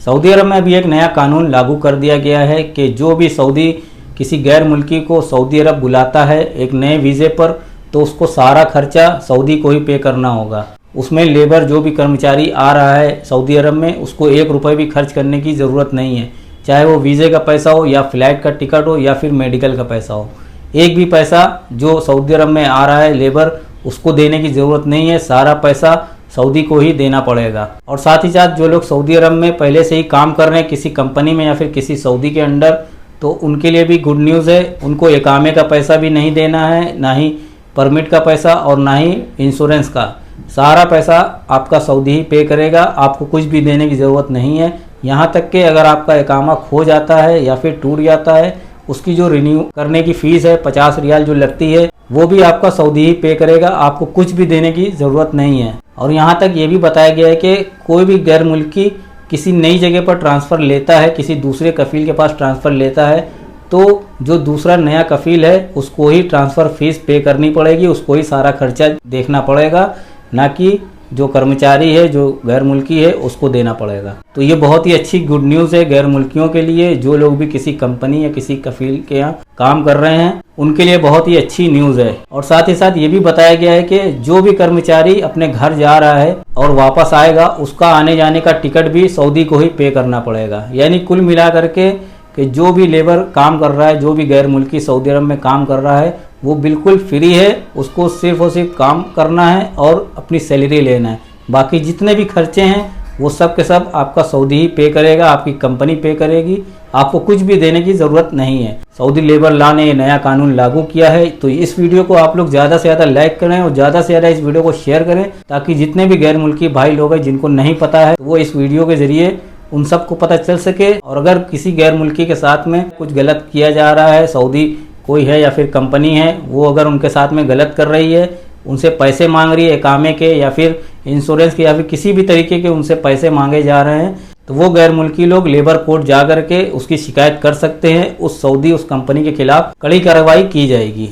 Saudi अरब में अभी एक नया कानून लागू कर दिया गया है कि जो भी सऊदी किसी गैर मुल्की को सऊदी अरब बुलाता है एक नए वीज़े पर, तो उसको सारा खर्चा सऊदी को ही पे करना होगा। उसमें लेबर जो भी कर्मचारी आ रहा है सऊदी अरब में, उसको 1 रुपये भी खर्च करने की ज़रूरत नहीं है, चाहे वो वीज़े का पैसा हो या फ़्लाइट का टिकट हो या फिर मेडिकल का पैसा हो। एक भी पैसा जो सऊदी अरब में आ रहा है लेबर, उसको देने की ज़रूरत नहीं है, सारा पैसा सऊदी को ही देना पड़ेगा। और साथ ही साथ जो लोग सऊदी अरब में पहले से ही काम कर रहे हैं किसी कंपनी में या फिर किसी सऊदी के अंडर, तो उनके लिए भी गुड न्यूज़ है। उनको इकामे का पैसा भी नहीं देना है, ना ही परमिट का पैसा और ना ही इंश्योरेंस का। सारा पैसा आपका सऊदी ही पे करेगा, आपको कुछ भी देने की ज़रूरत नहीं है। यहाँ तक कि अगर आपका इकामा खो जाता है या फिर टूट जाता है, उसकी जो रिन्यू करने की फ़ीस है 50 रियाल जो लगती है, वो भी आपका सऊदी ही पे करेगा, आपको कुछ भी देने की ज़रूरत नहीं है। और यहाँ तक ये भी बताया गया है कि कोई भी गैर मुल्की किसी नई जगह पर ट्रांसफ़र लेता है, किसी दूसरे कफ़ील के पास ट्रांसफ़र लेता है, तो जो दूसरा नया कफ़ील है उसको ही ट्रांसफ़र फ़ीस पे करनी पड़ेगी, उसको ही सारा खर्चा देखना पड़ेगा, ना कि जो कर्मचारी है जो गैर मुल्की है उसको देना पड़ेगा। तो ये बहुत ही अच्छी गुड न्यूज़ है गैर मुल्कियों के लिए। जो लोग भी किसी कंपनी या किसी कफ़ील के यहाँ काम कर रहे हैं उनके लिए बहुत ही अच्छी न्यूज़ है। और साथ ही साथ ये भी बताया गया है कि जो भी कर्मचारी अपने घर जा रहा है और वापस आएगा, उसका आने जाने का टिकट भी सऊदी को ही पे करना पड़ेगा। यानी कुल मिला करके कि जो भी लेबर काम कर रहा है, जो भी गैर मुल्की सऊदी अरब में काम कर रहा है, वो बिल्कुल फ्री है। उसको सिर्फ़ और सिर्फ काम करना है और अपनी सैलरी लेना है। बाकी जितने भी खर्चे हैं वो सब के सब आपका सऊदी ही पे करेगा, आपकी कंपनी पे करेगी, आपको कुछ भी देने की ज़रूरत नहीं है। सऊदी लेबर लॉ ने ये नया कानून लागू किया है। तो इस वीडियो को आप लोग ज़्यादा से ज़्यादा लाइक करें और ज़्यादा से ज़्यादा इस वीडियो को शेयर करें, ताकि जितने भी गैर मुल्की भाई लोग हैं जिनको नहीं पता है, वो इस वीडियो के ज़रिए उन सबको पता चल सके। और अगर किसी गैर मुल्की के साथ में कुछ गलत किया जा रहा है, सऊदी कोई है या फिर कंपनी है, वो अगर उनके साथ में गलत कर रही है, उनसे पैसे मांग रही है इकामे के या फिर इंश्योरेंस के या फिर किसी भी तरीके के उनसे पैसे मांगे जा रहे हैं, तो वो गैर मुल्की लोग लेबर कोर्ट जा कर के उसकी शिकायत कर सकते हैं। उस सऊदी उस कंपनी के खिलाफ कड़ी कार्रवाई की जाएगी।